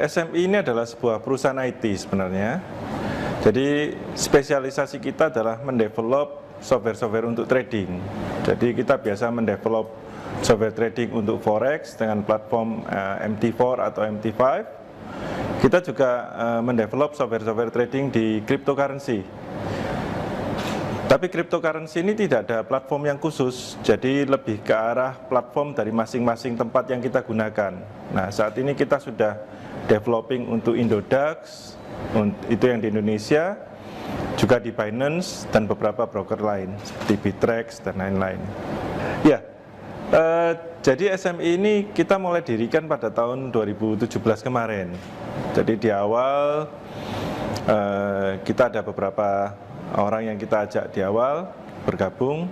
SMI ini adalah sebuah perusahaan IT sebenarnya. Jadi spesialisasi kita adalah mendevelop software-software untuk trading. Jadi kita biasa mendevelop software trading untuk forex dengan platform MT4 atau MT5. Kita juga mendevelop software-software trading di cryptocurrency. Tapi cryptocurrency ini tidak ada platform yang khusus, jadi lebih ke arah platform dari masing-masing tempat yang kita gunakan. Nah, saat ini kita sudah developing untuk Indodax, itu yang di Indonesia, juga di Binance dan beberapa broker lain seperti Bittrex dan lain-lain. Ya, jadi SMI ini kita mulai dirikan pada tahun 2017 kemarin. Jadi di awal kita ada beberapa orang yang kita ajak di awal bergabung.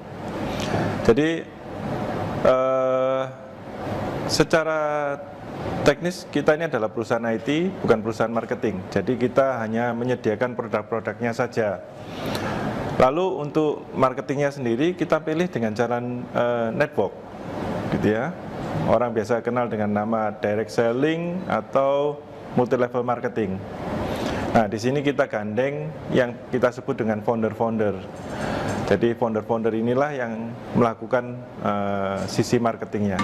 Jadi secara teknis kita ini adalah perusahaan IT, bukan perusahaan marketing. Jadi kita hanya menyediakan produk-produknya saja. Lalu untuk marketingnya sendiri kita pilih dengan cara network, gitu ya. Orang biasa kenal dengan nama direct selling atau multi level marketing. Nah, di sini kita gandeng yang kita sebut dengan founder-founder. Jadi founder-founder inilah yang melakukan sisi marketingnya.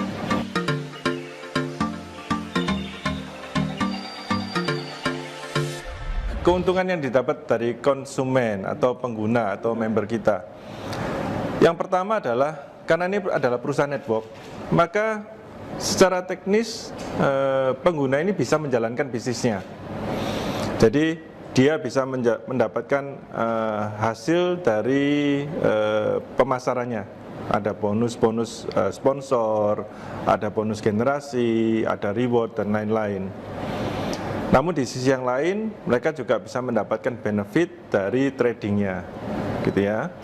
Keuntungan yang didapat dari konsumen atau pengguna atau member kita. Yang pertama adalah, karena ini adalah perusahaan network, maka secara teknis pengguna ini bisa menjalankan bisnisnya. Jadi dia bisa mendapatkan hasil dari pemasarannya. Ada bonus-bonus sponsor, ada bonus generasi, ada reward dan lain-lain. Namun di sisi yang lain mereka juga bisa mendapatkan benefit dari tradingnya, gitu ya.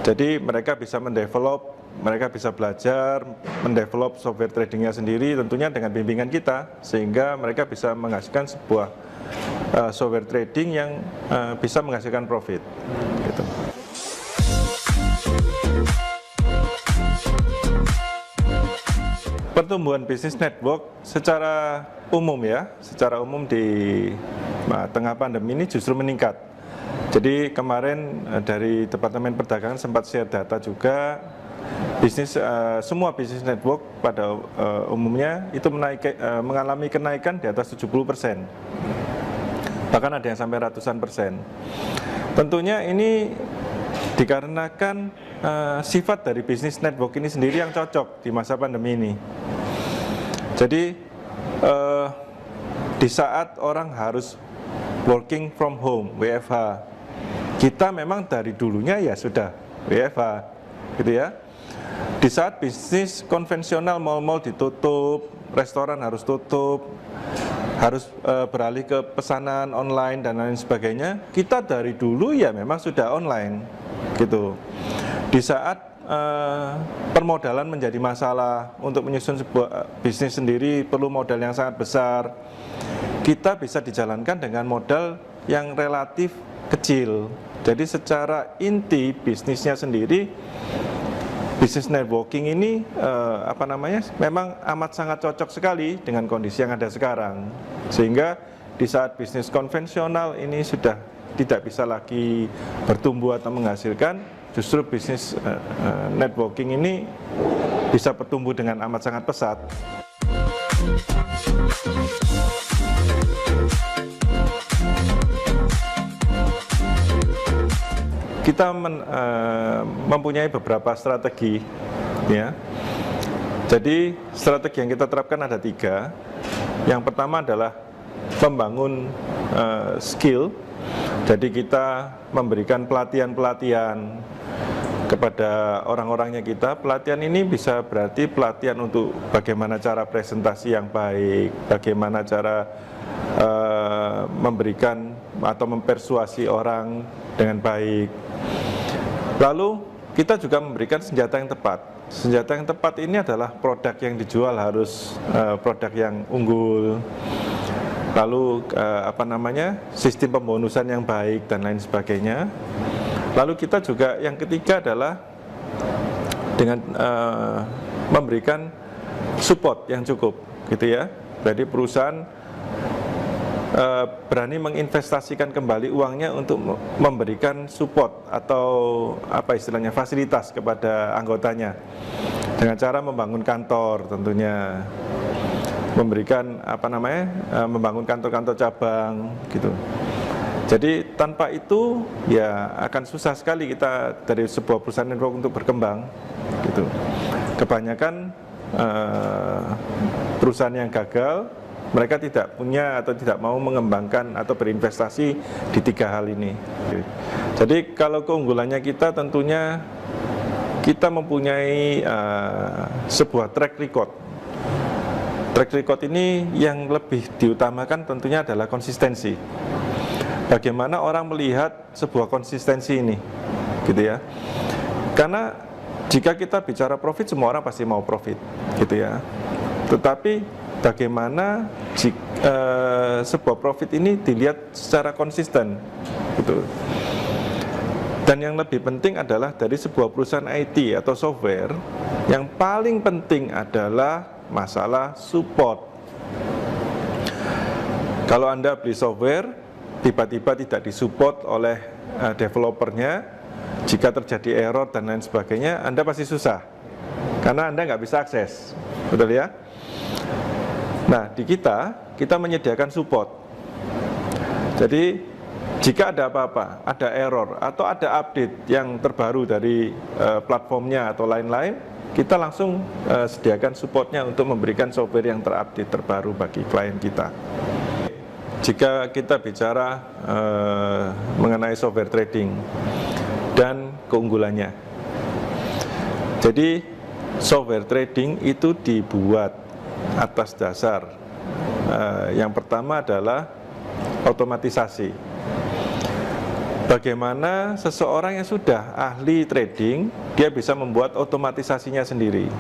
Jadi mereka bisa mendevelop, mereka bisa belajar mendevelop software tradingnya sendiri, tentunya dengan bimbingan kita, sehingga mereka bisa menghasilkan sebuah software trading yang bisa menghasilkan profit, gitu. Pertumbuhan bisnis network secara umum ya, secara umum di tengah pandemi ini justru meningkat. Jadi kemarin dari Departemen Perdagangan sempat share data juga, semua bisnis network pada umumnya itu mengalami kenaikan di atas 70%. Bahkan ada yang sampai ratusan persen. Tentunya ini dikarenakan sifat dari bisnis network ini sendiri yang cocok di masa pandemi ini. Jadi di saat orang harus working from home, WFH, kita memang dari dulunya ya sudah WFH, gitu ya. Di saat bisnis konvensional, mal-mal ditutup, restoran harus tutup, harus beralih ke pesanan online dan lain sebagainya, kita dari dulu ya memang sudah online, gitu. Di saat permodalan menjadi masalah, untuk menyusun sebuah bisnis sendiri perlu modal yang sangat besar, kita bisa dijalankan dengan modal yang relatif kecil. Jadi secara inti bisnisnya sendiri, bisnis networking ini memang amat sangat cocok sekali dengan kondisi yang ada sekarang. Sehingga di saat bisnis konvensional ini sudah tidak bisa lagi bertumbuh atau menghasilkan, justru bisnis networking ini bisa bertumbuh dengan amat sangat pesat. Kita mempunyai beberapa strategi, ya. Jadi strategi yang kita terapkan ada 3. Yang pertama adalah membangun skill. Jadi kita memberikan pelatihan-pelatihan kepada orang-orangnya kita. Pelatihan ini bisa berarti pelatihan untuk bagaimana cara presentasi yang baik, bagaimana cara memberikan atau mempersuasi orang dengan baik. Lalu kita juga memberikan senjata yang tepat. Senjata yang tepat ini adalah produk yang dijual harus produk yang unggul, lalu sistem pembonusan yang baik dan lain sebagainya. Lalu kita juga yang ketiga adalah dengan memberikan support yang cukup, gitu ya. Jadi perusahaan berani menginvestasikan kembali uangnya untuk memberikan support atau fasilitas kepada anggotanya dengan cara membangun kantor, tentunya memberikan membangun kantor-kantor cabang, gitu. Jadi tanpa itu ya akan susah sekali kita dari sebuah perusahaan network untuk berkembang, gitu. Kebanyakan perusahaan yang gagal, mereka tidak punya atau tidak mau mengembangkan atau berinvestasi di 3 hal ini. Jadi kalau keunggulannya kita tentunya kita mempunyai sebuah track record. Track record ini yang lebih diutamakan tentunya adalah konsistensi. Bagaimana orang melihat sebuah konsistensi ini, gitu ya. Karena jika kita bicara profit, semua orang pasti mau profit, gitu ya. Tetapi bagaimana sebuah profit ini dilihat secara konsisten, gitu. Dan yang lebih penting adalah dari sebuah perusahaan IT atau software, yang paling penting adalah masalah support. Kalau Anda beli software, tiba-tiba tidak disupport oleh developernya, jika terjadi error dan lain sebagainya, Anda pasti susah, karena Anda nggak bisa akses, betul ya? Nah, di kita menyediakan support. Jadi, jika ada apa-apa, ada error, atau ada update yang terbaru dari platformnya atau lain-lain, kita langsung sediakan supportnya untuk memberikan software yang terupdate terbaru bagi klien kita. Jika kita bicara mengenai software trading dan keunggulannya. Jadi, software trading itu dibuat atas dasar yang pertama adalah otomatisasi. Bagaimana seseorang yang sudah ahli trading, dia bisa membuat otomatisasinya sendiri.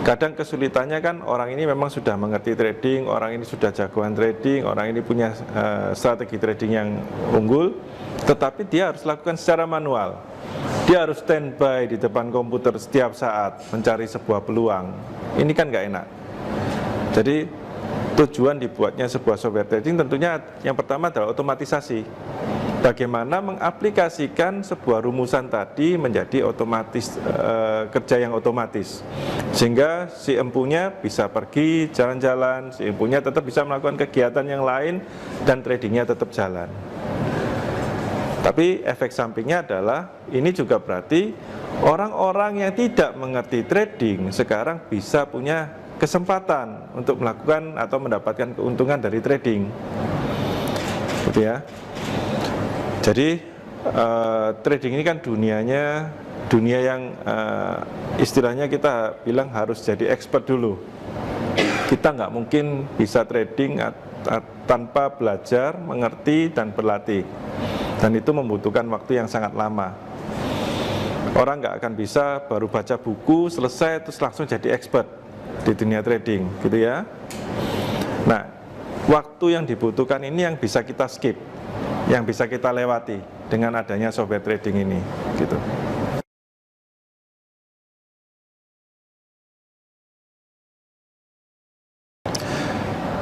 Kadang kesulitannya kan orang ini memang sudah mengerti trading, orang ini sudah jagoan trading, orang ini punya strategi trading yang unggul, tetapi dia harus lakukan secara manual. Dia harus standby di depan komputer setiap saat mencari sebuah peluang. Ini kan nggak enak. Jadi tujuan dibuatnya sebuah software trading tentunya yang pertama adalah otomatisasi. Bagaimana mengaplikasikan sebuah rumusan tadi menjadi otomatis, kerja yang otomatis, sehingga si empunya bisa pergi jalan-jalan, si empunya tetap bisa melakukan kegiatan yang lain dan tradingnya tetap jalan. Tapi efek sampingnya adalah ini juga berarti orang-orang yang tidak mengerti trading sekarang bisa punya kesempatan untuk melakukan atau mendapatkan keuntungan dari trading, gitu ya. Jadi trading ini kan dunia yang istilahnya kita bilang harus jadi expert dulu. Kita nggak mungkin bisa trading tanpa belajar, mengerti, dan berlatih. Dan itu membutuhkan waktu yang sangat lama. Orang nggak akan bisa baru baca buku, selesai, terus langsung jadi expert di dunia trading, gitu ya. Nah, waktu yang dibutuhkan ini yang bisa kita skip, yang bisa kita lewati dengan adanya software trading ini, gitu.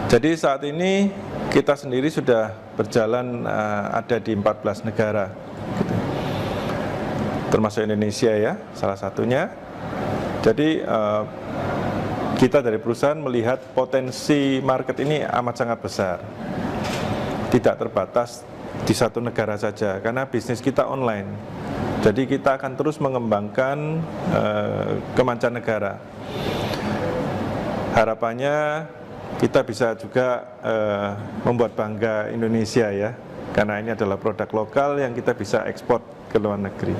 Jadi saat ini kita sendiri sudah berjalan ada di 14 negara, gitu. Termasuk Indonesia ya, salah satunya. Jadi kita dari perusahaan melihat potensi market ini amat sangat besar, tidak terbatas di satu negara saja, karena bisnis kita online. Jadi kita akan terus mengembangkan ke mancanegara. Harapannya kita bisa juga membuat bangga Indonesia ya, karena ini adalah produk lokal yang kita bisa ekspor ke luar negeri.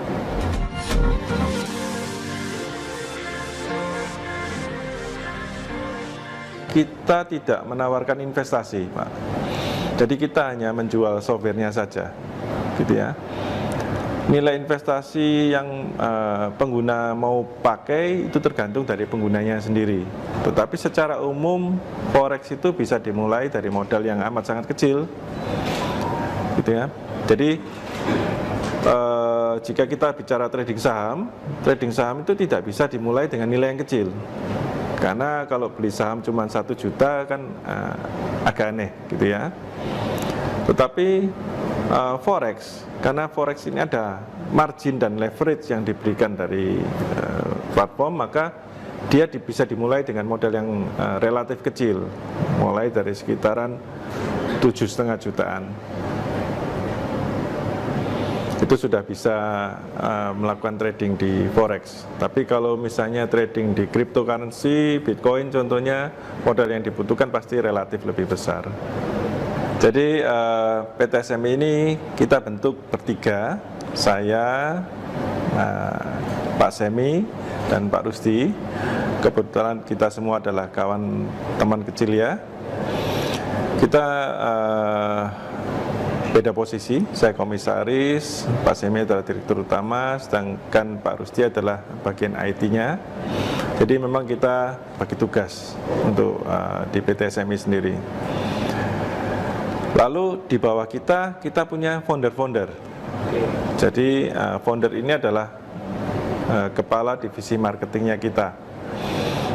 Kita tidak menawarkan investasi, Pak. Jadi kita hanya menjual softwarenya saja, gitu ya. nilai investasi yang pengguna mau pakai itu tergantung dari penggunanya sendiri. Tetapi secara umum forex itu bisa dimulai dari modal yang amat sangat kecil, gitu ya. Jadi jika kita bicara trading saham itu tidak bisa dimulai dengan nilai yang kecil. Karena kalau beli saham cuma 1 juta kan agak aneh, gitu ya. Tetapi forex, karena forex ini ada margin dan leverage yang diberikan dari platform, maka dia bisa dimulai dengan modal yang relatif kecil, mulai dari sekitaran 7,5 jutaan. Itu sudah bisa melakukan trading di forex. Tapi kalau misalnya trading di cryptocurrency, Bitcoin contohnya, modal yang dibutuhkan pasti relatif lebih besar. Jadi PT SMI ini kita bentuk bertiga, saya, Pak Semi, dan Pak Rusdi. Kebetulan kita semua adalah kawan teman kecil ya. Kita beda posisi, saya komisaris, Pak Semi adalah direktur utama, sedangkan Pak Rusdi adalah bagian IT-nya. Jadi memang kita bagi tugas untuk di PT SMI sendiri. Lalu di bawah kita punya founder-founder. Jadi founder ini adalah kepala divisi marketingnya kita.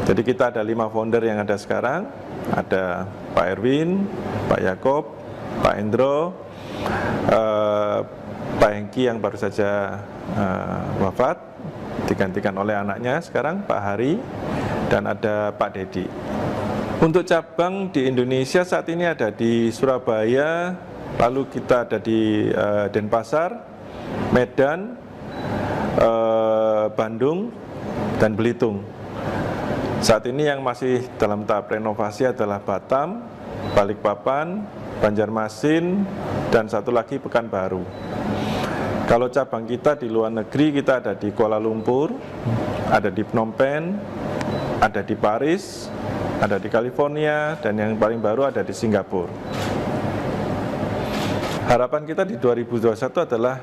Jadi kita ada 5 founder yang ada sekarang. Ada Pak Erwin, Pak Yakob, Pak Endro, Pak Hengki yang baru saja wafat, digantikan oleh anaknya sekarang, Pak Hari, dan ada Pak Dedi. Untuk cabang di Indonesia saat ini ada di Surabaya, lalu kita ada di Denpasar, Medan, Bandung, dan Belitung. Saat ini yang masih dalam tahap renovasi adalah Batam, Balikpapan, Banjarmasin, dan satu lagi Pekanbaru. Kalau cabang kita di luar negeri, kita ada di Kuala Lumpur, ada di Phnom Penh, ada di Paris, ada di California, dan yang paling baru ada di Singapura. Harapan kita di 2021 adalah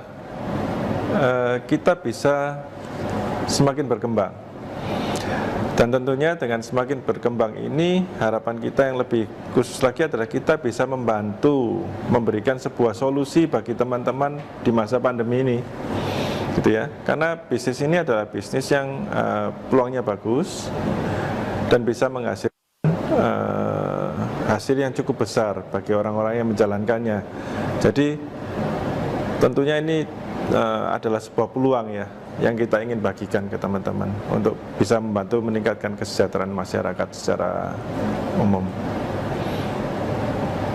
kita bisa semakin berkembang. Dan tentunya dengan semakin berkembang ini, harapan kita yang lebih khusus lagi adalah kita bisa membantu memberikan sebuah solusi bagi teman-teman di masa pandemi ini, gitu ya. Karena bisnis ini adalah bisnis yang peluangnya bagus dan bisa menghasilkan hasil yang cukup besar bagi orang-orang yang menjalankannya. Jadi tentunya ini adalah sebuah peluang ya yang kita ingin bagikan ke teman-teman untuk bisa membantu meningkatkan kesejahteraan masyarakat secara umum.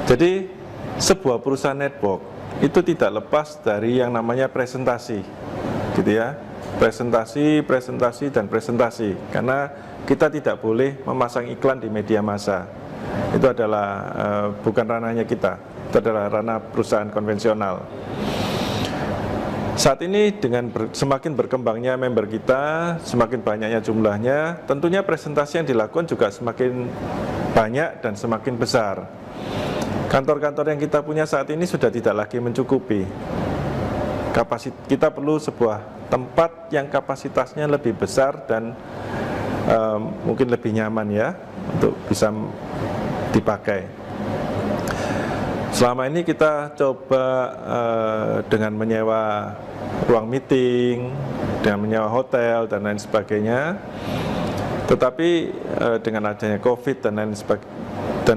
Jadi sebuah perusahaan network itu tidak lepas dari yang namanya presentasi, gitu ya. Presentasi, dan presentasi. Karena kita tidak boleh memasang iklan di media massa. Itu adalah bukan ranahnya kita. Itu adalah ranah perusahaan konvensional. Saat ini dengan semakin berkembangnya member kita, semakin banyaknya jumlahnya, tentunya presentasi yang dilakukan juga semakin banyak dan semakin besar. Kantor-kantor yang kita punya saat ini sudah tidak lagi mencukupi. Kita perlu sebuah tempat yang kapasitasnya lebih besar dan mungkin lebih nyaman ya untuk bisa dipakai. Selama ini kita coba dengan menyewa ruang meeting, dengan menyewa hotel dan lain sebagainya. Tetapi dengan adanya COVID dan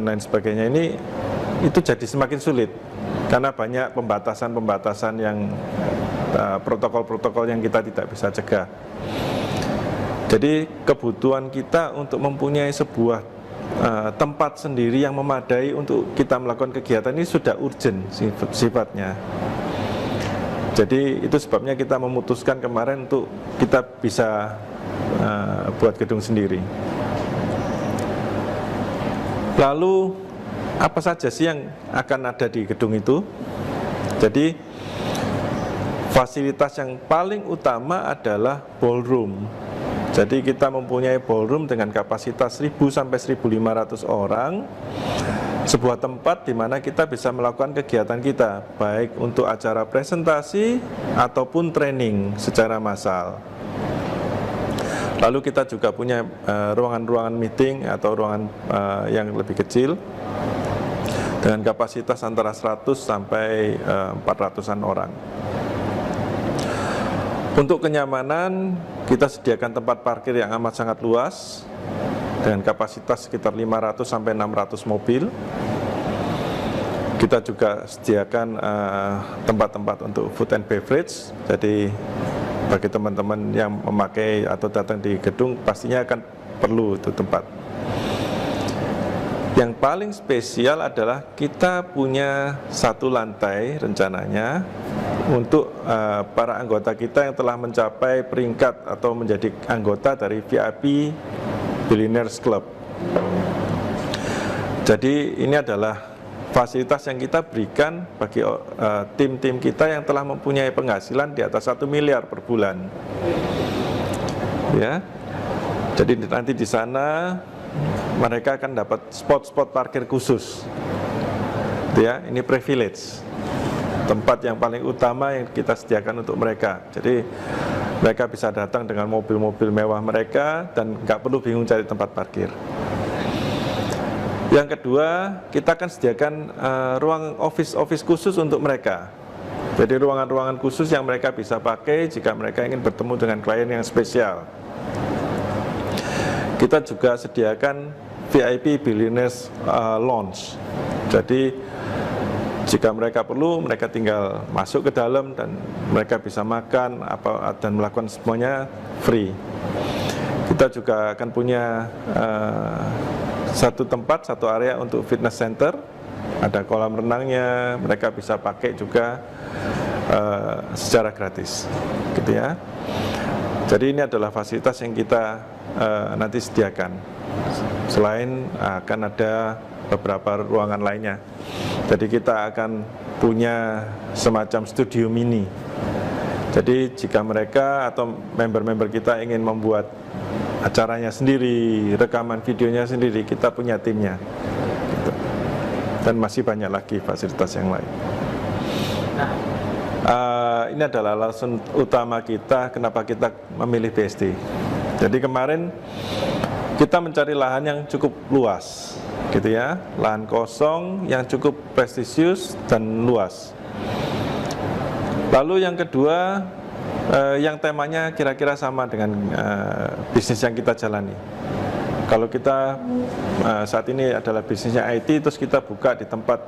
lain sebagainya ini itu jadi semakin sulit karena banyak pembatasan-pembatasan yang protokol-protokol yang kita tidak bisa cegah. Jadi kebutuhan kita untuk mempunyai sebuah tempat sendiri yang memadai untuk kita melakukan kegiatan ini sudah urgent sifatnya. Jadi itu sebabnya kita memutuskan kemarin untuk kita bisa buat gedung sendiri. Lalu apa saja sih yang akan ada di gedung itu? Jadi fasilitas yang paling utama adalah ballroom. Jadi kita mempunyai ballroom dengan kapasitas 1.000 sampai 1.500 orang sebuah tempat di mana kita bisa melakukan kegiatan kita, baik untuk acara presentasi ataupun training secara massal. Lalu kita juga punya ruangan-ruangan meeting atau ruangan yang lebih kecil dengan kapasitas antara 100 sampai 400-an orang. Untuk kenyamanan, kita sediakan tempat parkir yang amat sangat luas dengan kapasitas sekitar 500 sampai 600 mobil. Kita juga sediakan tempat-tempat untuk food and beverage. Jadi bagi teman-teman yang memakai atau datang di gedung pastinya akan perlu itu tempat. Yang paling spesial adalah kita punya satu lantai rencananya untuk para anggota kita yang telah mencapai peringkat atau menjadi anggota dari VIP Billionaires Club. Jadi ini adalah fasilitas yang kita berikan bagi tim-tim kita yang telah mempunyai penghasilan di atas 1 miliar per bulan. Ya, jadi nanti di sana mereka akan dapat spot-spot parkir khusus. Ya, ini privilege, tempat yang paling utama yang kita sediakan untuk mereka. Jadi mereka bisa datang dengan mobil-mobil mewah mereka dan nggak perlu bingung cari tempat parkir. Yang kedua, kita akan sediakan ruang office khusus untuk mereka. Jadi ruangan-ruangan khusus yang mereka bisa pakai jika mereka ingin bertemu dengan klien yang spesial. Kita juga sediakan VIP Billionaires Lounge. Jadi jika mereka perlu, mereka tinggal masuk ke dalam dan mereka bisa makan dan melakukan semuanya free. Kita juga akan punya satu tempat, satu area untuk fitness center. Ada kolam renangnya, mereka bisa pakai juga secara gratis, gitu ya. Jadi ini adalah fasilitas yang kita nanti sediakan. Selain akan ada beberapa ruangan lainnya. Jadi kita akan punya semacam studio mini. Jadi jika mereka atau member-member kita ingin membuat acaranya sendiri, rekaman videonya sendiri, kita punya timnya. Gitu. Dan masih banyak lagi fasilitas yang lain. Ini adalah alasan utama kita kenapa kita memilih BSD. Jadi kemarin kita mencari lahan yang cukup luas, gitu ya, lahan kosong yang cukup prestisius dan luas. Lalu yang kedua, yang temanya kira-kira sama dengan bisnis yang kita jalani. Kalau kita saat ini adalah bisnisnya IT, terus kita buka di tempat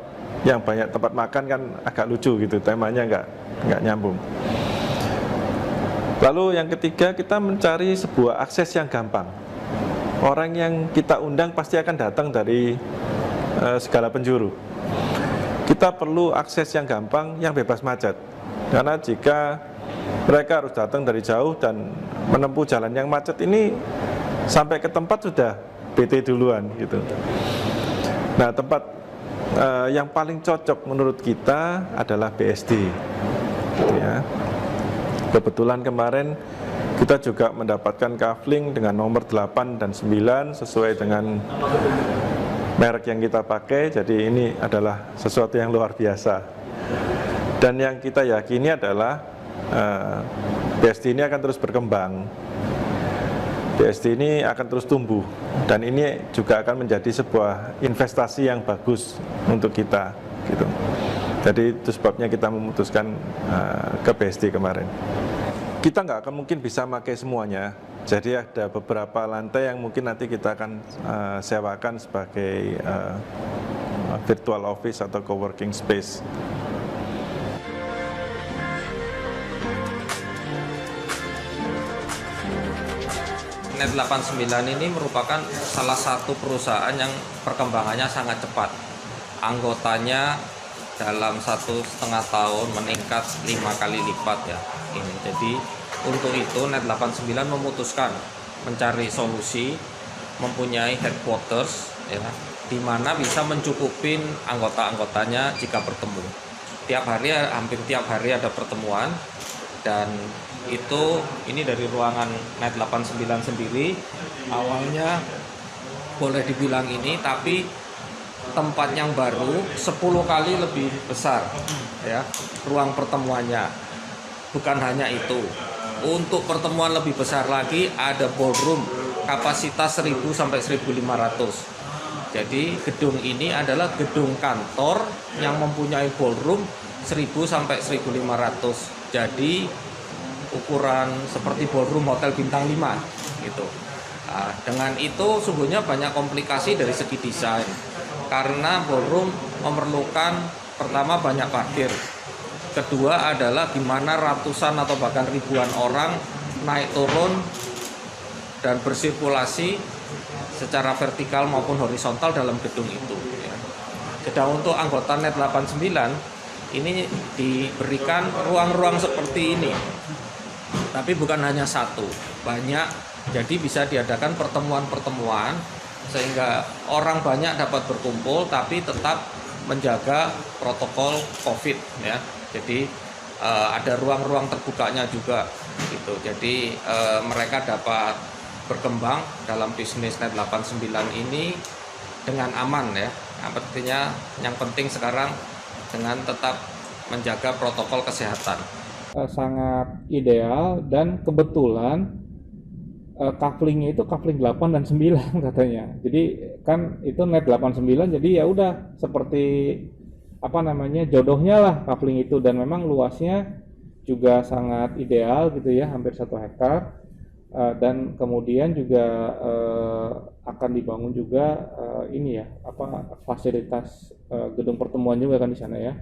yang banyak tempat makan kan agak lucu gitu, temanya nggak nyambung. Lalu yang ketiga, kita mencari sebuah akses yang gampang. Orang yang kita undang pasti akan datang dari segala penjuru. Kita perlu akses yang gampang, yang bebas macet. Karena jika mereka harus datang dari jauh dan menempuh jalan yang macet ini, sampai ke tempat sudah BT duluan gitu. Nah, tempat yang paling cocok menurut kita adalah BSD, gitu ya. Kebetulan kemarin kita juga mendapatkan kafling dengan nomor 8 dan 9 sesuai dengan merek yang kita pakai. Jadi ini adalah sesuatu yang luar biasa. Dan yang kita yakini adalah BSD ini akan terus berkembang. BSD ini akan terus tumbuh dan ini juga akan menjadi sebuah investasi yang bagus untuk kita, gitu. Jadi itu sebabnya kita memutuskan ke BSD kemarin. Kita nggak akan mungkin bisa pakai semuanya. Jadi ada beberapa lantai yang mungkin nanti kita akan sewakan sebagai virtual office atau coworking space. Net89 ini merupakan salah satu perusahaan yang perkembangannya sangat cepat. Anggotanya dalam 1,5 tahun meningkat 5 kali lipat ya. Jadi untuk itu Net89 memutuskan mencari solusi, mempunyai headquarters ya, di mana bisa mencukupin anggota-anggotanya jika bertemu. Hampir tiap hari ada pertemuan. Dan ini dari ruangan Net89 sendiri awalnya boleh dibilang ini, tapi tempat yang baru 10 kali lebih besar ya ruang pertemuannya. Bukan hanya itu, untuk pertemuan lebih besar lagi ada ballroom kapasitas 1000 sampai 1500. Jadi gedung ini adalah gedung kantor yang mempunyai ballroom 1000 sampai 1500. Jadi ukuran seperti ballroom hotel bintang 5 gitu. Nah, dengan itu sungguhnya banyak komplikasi dari segi desain. Karena ballroom memerlukan pertama banyak parkir. Kedua adalah gimana ratusan atau bahkan ribuan orang naik turun dan bersirkulasi secara vertikal maupun horizontal dalam gedung itu ya. Sedang untuk anggota NET 89 ini diberikan ruang-ruang seperti ini. Tapi bukan hanya satu, banyak. Jadi bisa diadakan pertemuan-pertemuan sehingga orang banyak dapat berkumpul tapi tetap menjaga protokol COVID ya. Jadi ada ruang-ruang terbukanya juga gitu. Jadi mereka dapat berkembang dalam bisnis NET 89 ini dengan aman ya. Artinya yang penting sekarang dengan tetap menjaga protokol kesehatan. Sangat ideal dan kebetulan couplingnya itu coupling 8 dan 9 katanya. Jadi kan itu NET 89 jadi ya udah seperti apa namanya jodohnya lah coupling itu, dan memang luasnya juga sangat ideal gitu ya, hampir 1 hektar. Dan kemudian juga akan dibangun juga ini ya apa fasilitas gedung pertemuan juga kan di sana ya.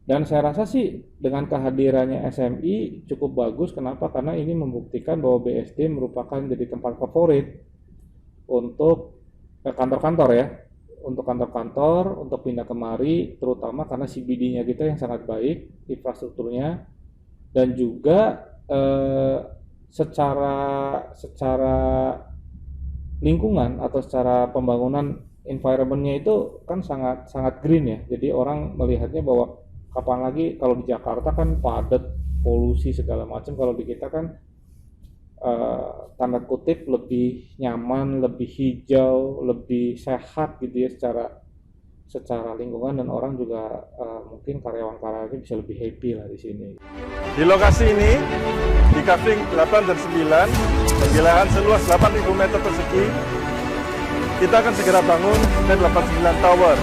Dan saya rasa sih dengan kehadirannya SMI cukup bagus. Kenapa? Karena ini membuktikan bahwa BSD merupakan jadi tempat favorit untuk kantor-kantor ya, untuk kantor-kantor, untuk pindah kemari, terutama karena CBD-nya kita yang sangat baik, infrastrukturnya, dan juga secara lingkungan atau secara pembangunan environment-nya itu kan sangat green ya. Jadi orang melihatnya bahwa kapan lagi kalau di Jakarta kan padat, polusi segala macam. Kalau di kita kan tanda kutip lebih nyaman, lebih hijau, lebih sehat gitu ya secara lingkungan, dan orang juga mungkin karyawan-karyawannya bisa lebih happy lah di sini. Di lokasi ini, di coupling 8 dan 9, di lahan seluas 8.000 meter persegi, kita akan segera bangun NET 89 Tower.